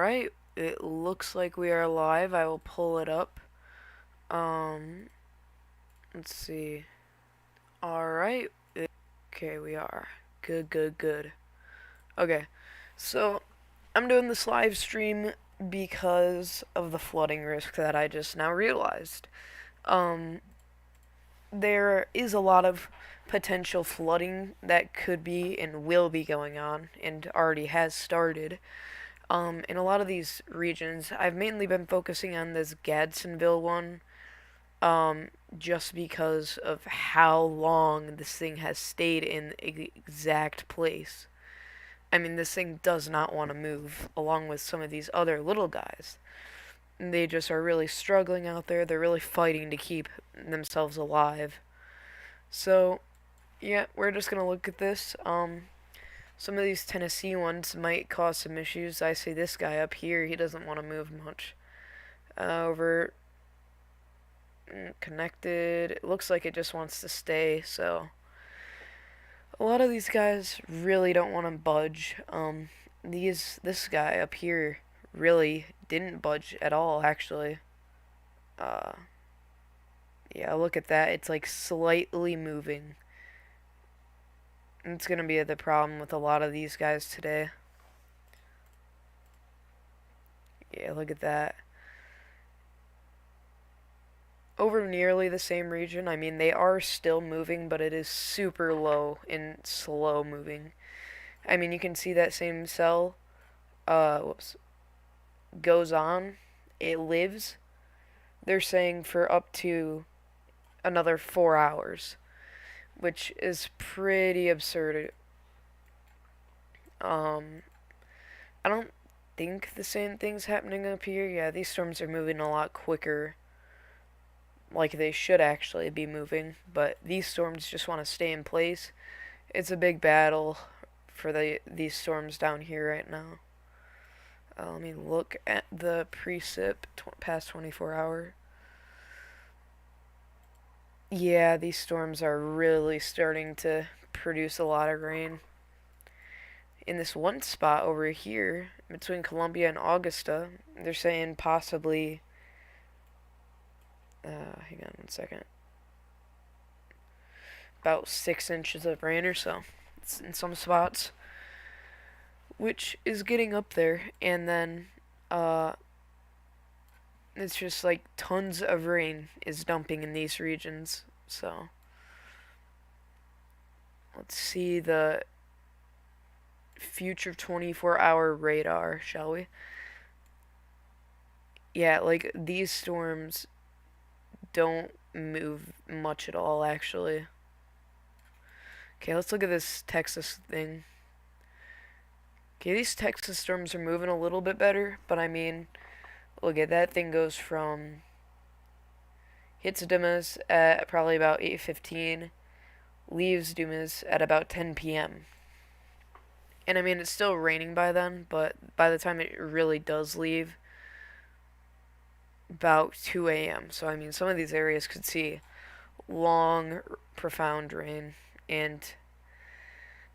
Alright, it looks like we are live. I will pull it up. Let's see. Alright. Okay, we are. Good, good, good. Okay, so I'm doing this live stream because of the flooding risk that I just now realized. Um, there is a lot of potential flooding that could be and will be going on and already has started. In a lot of these regions, I've mainly been focusing on this Gadsdenville one, just because of how long this thing has stayed in the exact place. I mean, this thing does not want to move, along with some of these other little guys. They just are really struggling out there. They're really fighting to keep themselves alive. So, yeah, we're just gonna look at this. Some of these Tennessee ones might cause some issues. I see this guy up here, he doesn't want to move much. Over connected, it looks like it just wants to stay, so a lot of these guys really don't want to budge. This guy up here really didn't budge at all, actually. Uh, yeah, look at that. It's like slightly moving. It's gonna be the problem with a lot of these guys today. Yeah, look at that. Over nearly the same region. I mean, they are still moving, but it is super low and slow moving. I mean, you can see that same cell, whoops, goes on. It lives. They're saying for up to another 4 hours, which is pretty absurd. Um, I don't think the same thing's happening up here. Yeah, these storms are moving a lot quicker, like they should actually be moving, but these storms just want to stay in place. It's a big battle for these storms down here right now. Let me look at the precip past 24-hour. Yeah, these storms are really starting to produce a lot of rain. In this one spot over here, between Columbia and Augusta, they're saying possibly. Hang on 1 second. About 6 inches of rain or so. It's in some spots, which is getting up there. And then, uh, it's just like tons of rain is dumping in these regions. So, let's see the future 24-hour radar, shall we? Yeah, like these storms don't move much at all, actually. Okay, let's look at this Texas thing. Okay, these Texas storms are moving a little bit better, but I mean, look at that thing goes from hits Dumas at probably about 8:15, leaves Dumas at about 10 p.m. And I mean, it's still raining by then, but by the time it really does leave, about 2 a.m. So I mean, some of these areas could see long, profound rain and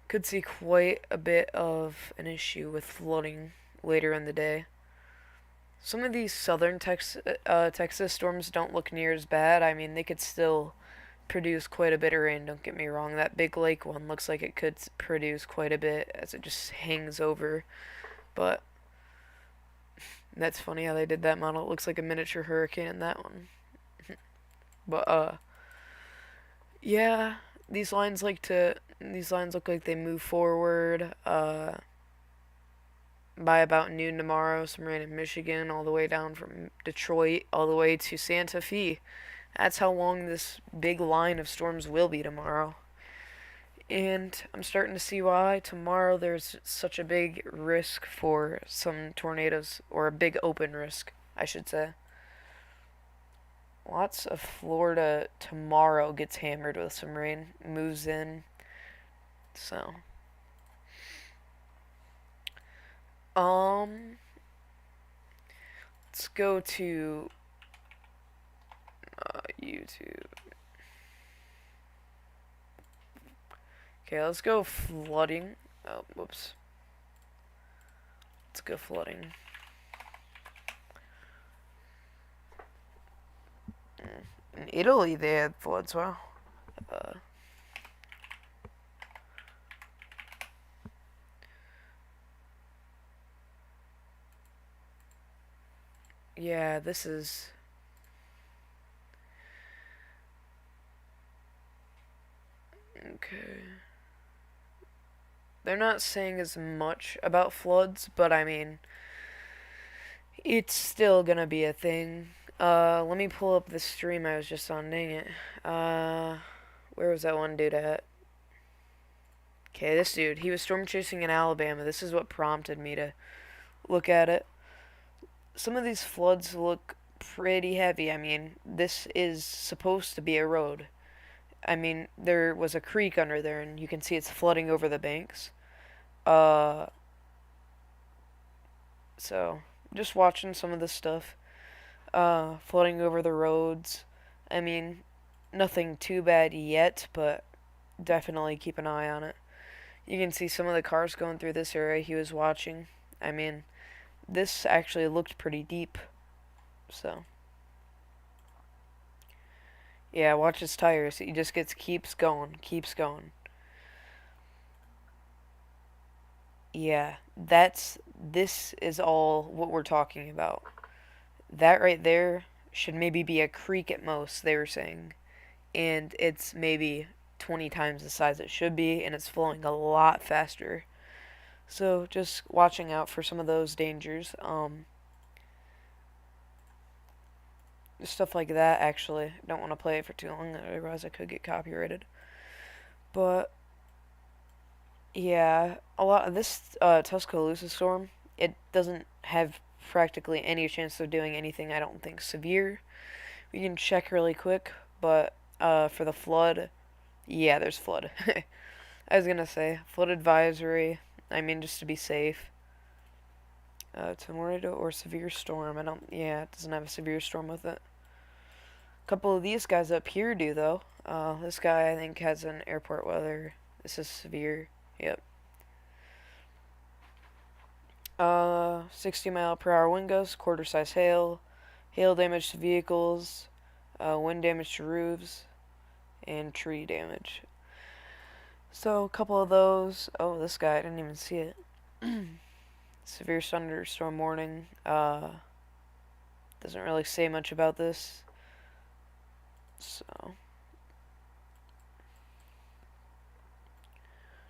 could see quite a bit of an issue with flooding later in the day. Some of these southern Texas storms don't look near as bad. I mean, they could still produce quite a bit of rain, don't get me wrong. That Big Lake one looks like it could produce quite a bit as it just hangs over. But that's funny how they did that model. It looks like a miniature hurricane in that one. But yeah, these lines look like they move forward. By about noon tomorrow, some rain in Michigan, all the way down from Detroit, all the way to Santa Fe. That's how long this big line of storms will be tomorrow. And I'm starting to see why tomorrow there's such a big risk for some tornadoes, or a big open risk, I should say. Lots of Florida tomorrow gets hammered with some rain, moves in. So, um, let's go to YouTube. Okay, let's go flooding. Oh, whoops. Let's go flooding. In Italy, they had floods. Wow. Uh, yeah, this is. Okay. They're not saying as much about floods, but I mean, it's still gonna be a thing. Let me pull up the stream I was just on. Dang it. Where was that one dude at? Okay, this dude. He was storm chasing in Alabama. This is what prompted me to look at it. Some of these floods look pretty heavy. I mean, this is supposed to be a road. I mean, there was a creek under there, and you can see it's flooding over the banks. Uh, so just watching some of this stuff. Flooding over the roads. I mean, nothing too bad yet, but definitely keep an eye on it. You can see some of the cars going through this area he was watching. I mean, this actually looked pretty deep. So, yeah, watch his tires. He just keeps going, keeps going. Yeah, this is all what we're talking about. That right there should maybe be a creek at most, they were saying. And it's maybe 20 times the size it should be, and it's flowing a lot faster. So just watching out for some of those dangers. Stuff like that, actually. Don't want to play it for too long, otherwise I could get copyrighted. But, yeah, a lot of this Tuscaloosa storm, it doesn't have practically any chance of doing anything, I don't think, severe. We can check really quick, but for the flood, yeah, there's flood. I was gonna say, flood advisory, I mean, just to be safe. Tornado or severe storm, yeah, it doesn't have a severe storm with it. A couple of these guys up here do, though. This guy, I think, has an airport weather. This is severe. Yep. 60 mile per hour wind gusts, quarter size hail, hail damage to vehicles, wind damage to roofs, and tree damage. So, a couple of those. Oh, this guy, I didn't even see it. Severe thunderstorm warning. Doesn't really say much about this. So,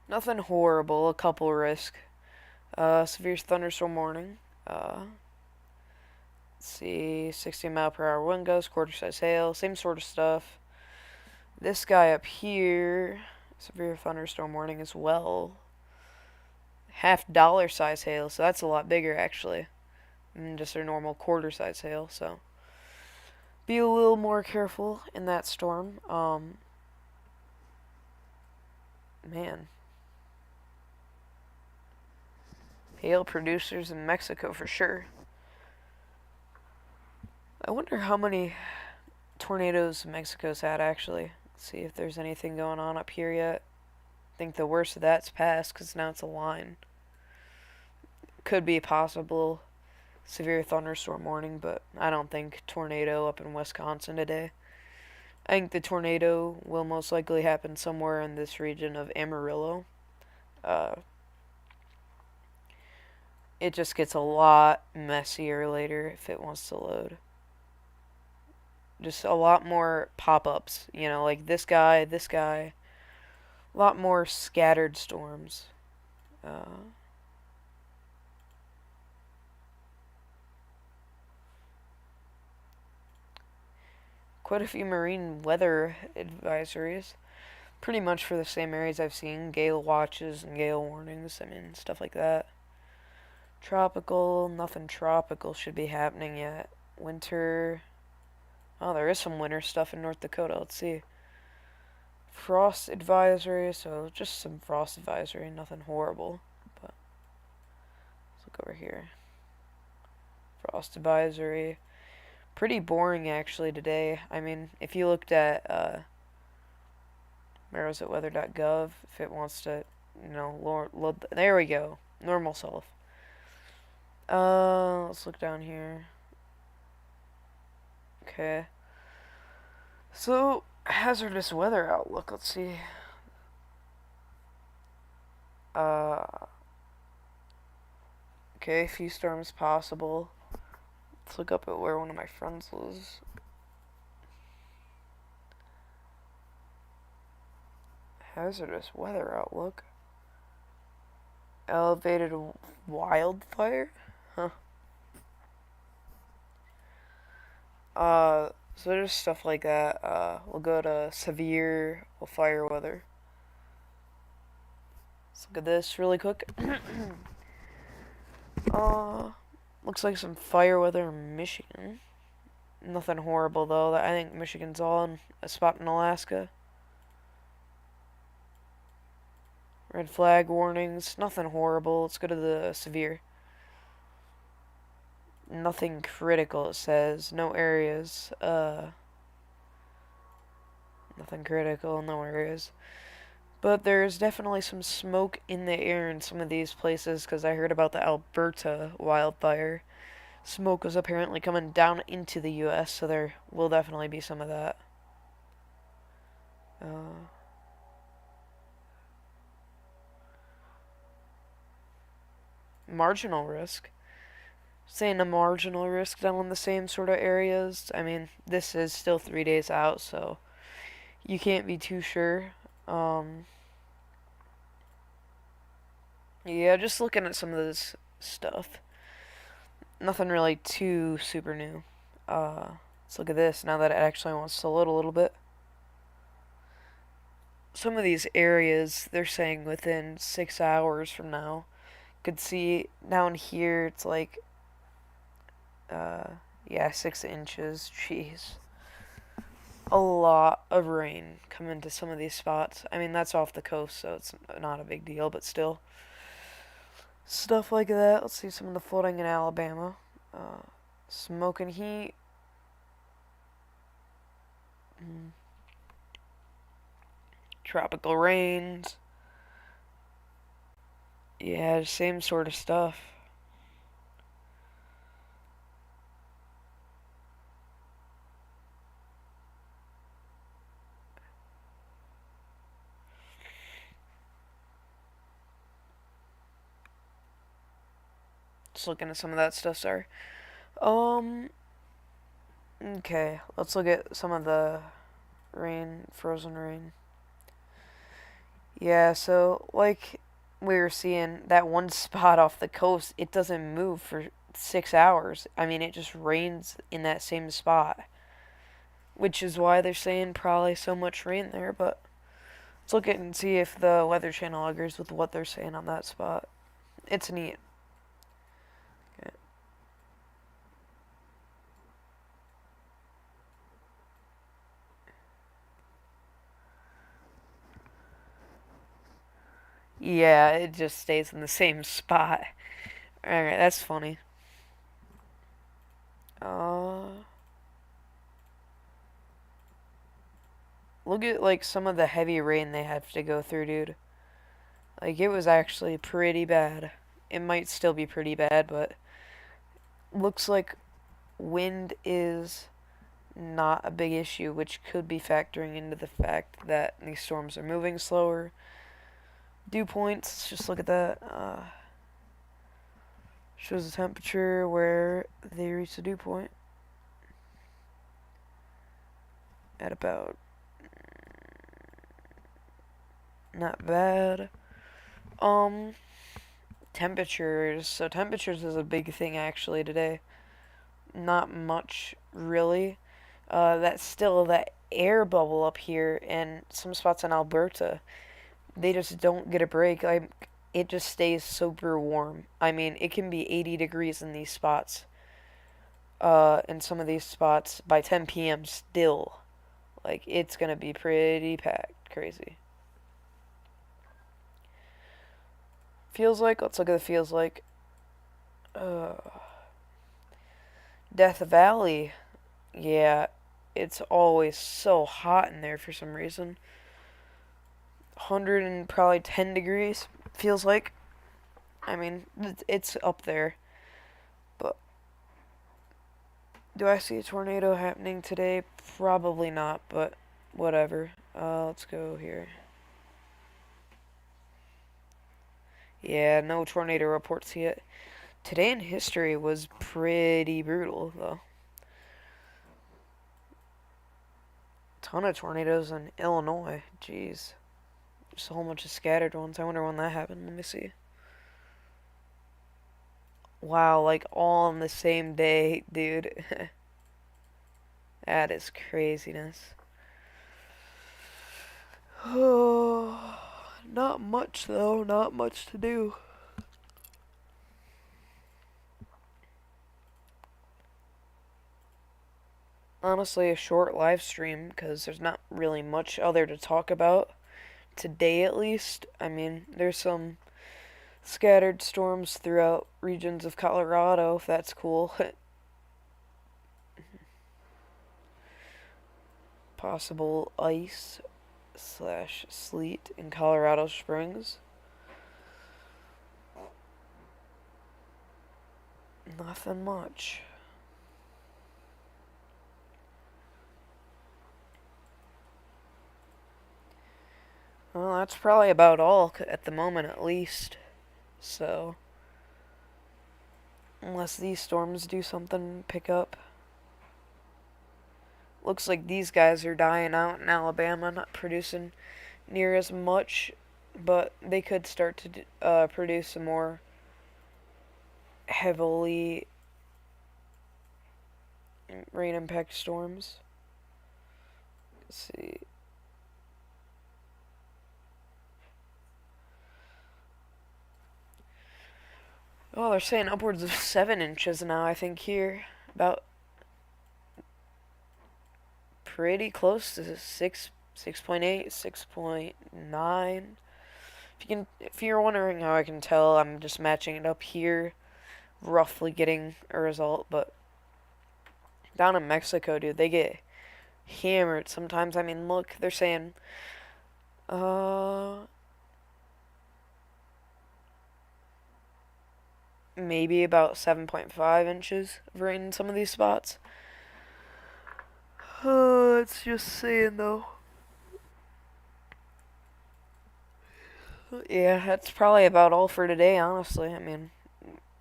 nothing horrible. A couple risk. Severe thunderstorm warning. Let's see, 60 mile per hour wind gusts, quarter size hail, same sort of stuff. This guy up here, severe thunderstorm warning as well. $50 size hail, so that's a lot bigger actually than just a normal quarter size hail. So be a little more careful in that storm. Man, hail producers in Mexico for sure. I wonder how many tornadoes Mexico's had actually. Let's see if there's anything going on up here yet. I think the worst of that's passed because now it's a line. Could be possible severe thunderstorm warning, but I don't think tornado up in Wisconsin today. I think the tornado will most likely happen somewhere in this region of Amarillo. Uh, it just gets a lot messier later if it wants to load. Just a lot more pop-ups, you know, like this guy, this guy. A lot more scattered storms. Uh, quite a few marine weather advisories. Pretty much for the same areas I've seen. Gale watches and gale warnings. I mean, stuff like that. Tropical, nothing tropical should be happening yet. Winter. Oh, there is some winter stuff in North Dakota. Let's see. Frost advisory, so just some frost advisory, nothing horrible. But let's look over here. Frost advisory. Pretty boring actually today. I mean, if you looked at where was it, weather.gov, if it wants to, load, there we go, normal self. Let's look down here. Okay. So, hazardous weather outlook. Let's see. Uh, okay, few storms possible. Let's look up at where one of my friends lives. Hazardous weather outlook. Elevated wildfire? Huh. So there's stuff like that. We'll go to severe fire weather. Let's look at this really quick. uh, Looks like some fire weather in Michigan. Nothing horrible though. I think Michigan's all in a spot in Alaska. Red flag warnings. Nothing horrible. Let's go to the severe. Nothing critical, it says. No areas. Nothing critical, no areas. But there's definitely some smoke in the air in some of these places because I heard about the Alberta wildfire. Smoke was apparently coming down into the U.S., so there will definitely be some of that. Marginal risk. Saying a marginal risk down in the same sort of areas. I mean, this is still 3 days out, so you can't be too sure. Yeah, just looking at some of this stuff. Nothing really too super new. Let's look at this now that it actually wants to load a little bit. Some of these areas, they're saying within 6 hours from now. Could see down here, it's like, yeah, 6 inches. Jeez. A lot of rain coming to some of these spots. I mean, that's off the coast, so it's not a big deal, but still. Stuff like that. Let's see some of the flooding in Alabama. Smoke and heat. Tropical rains. Yeah, same sort of stuff. Just looking at some of that stuff, sorry. Okay, let's look at some of the rain, frozen rain. Yeah, so like we were seeing that one spot off the coast, it doesn't move for 6 hours. I mean, it just rains in that same spot, which is why they're saying probably so much rain there. But let's look at and see if the Weather Channel agrees with what they're saying on that spot. It's neat. Okay. Yeah, it just stays in the same spot. Alright, that's funny. Look at like some of the heavy rain they have to go through, dude. Like it was actually pretty bad. It might still be pretty bad, but looks like wind is not a big issue, which could be factoring into the fact that these storms are moving slower. Dew points, let's just look at that. Shows the temperature where they reach the dew point at about, not bad. Temperatures. So temperatures is a big thing actually today. Not much really. That's still that air bubble up here and some spots in Alberta. They just don't get a break. It just stays super warm. I mean, it can be 80 degrees in these spots. In some of these spots by 10 p.m. still. Like, it's gonna be pretty packed. Crazy. Feels like, let's look at the feels like. Death Valley. Yeah, it's always so hot in there for some reason. 100 and probably 10 degrees, feels like. I mean, it's up there. But Do I see a tornado happening today? Probably not, but whatever. Let's go here. Yeah, no tornado reports yet. Today in history was pretty brutal, though. Ton of tornadoes in Illinois. Jeez. Just a whole bunch of scattered ones. I wonder when that happened. Let me see. Wow, like all on the same day, dude. That is craziness. Oh, not much though, not much to do. Honestly, a short live stream because there's not really much other to talk about today, at least. I mean, there's some scattered storms throughout regions of Colorado, if that's cool. Possible ice slash sleet in Colorado Springs. Nothing much. Well, that's probably about all at the moment, at least. So, unless these storms do something, pick up. Looks like these guys are dying out in Alabama, not producing near as much, but they could start to produce some more heavily rain impact storms. Let's see. Oh, they're saying upwards of 7 inches now, I think, here. About pretty close to 6.8, 6.9. If you're wondering how I can tell, I'm just matching it up here, roughly getting a result, but down in Mexico, dude, they get hammered sometimes. I mean, look, they're saying, uh, maybe about 7.5 inches of rain in some of these spots. It's just saying, though. Yeah, that's probably about all for today, honestly. I mean,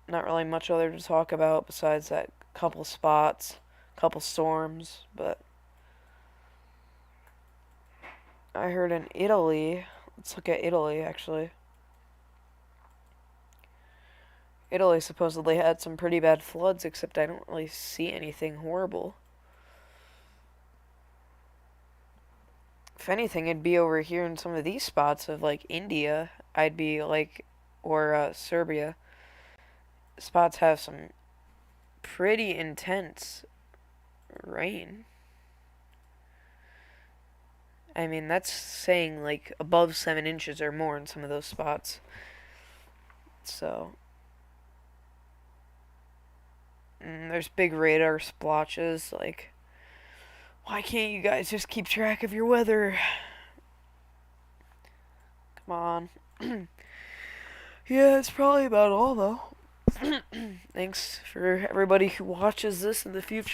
not really much other to talk about besides that couple spots, couple storms, but I heard in Italy, let's look at Italy actually. Italy supposedly had some pretty bad floods, except I don't really see anything horrible. If anything, it'd be over here in some of these spots of like India. I'd be like, or Serbia. Spots have some pretty intense rain. I mean, that's saying like above 7 inches or more in some of those spots. So, there's big radar splotches. Like, why can't you guys just keep track of your weather? Come on. Yeah, it's probably about all though. Thanks for everybody who watches this in the future.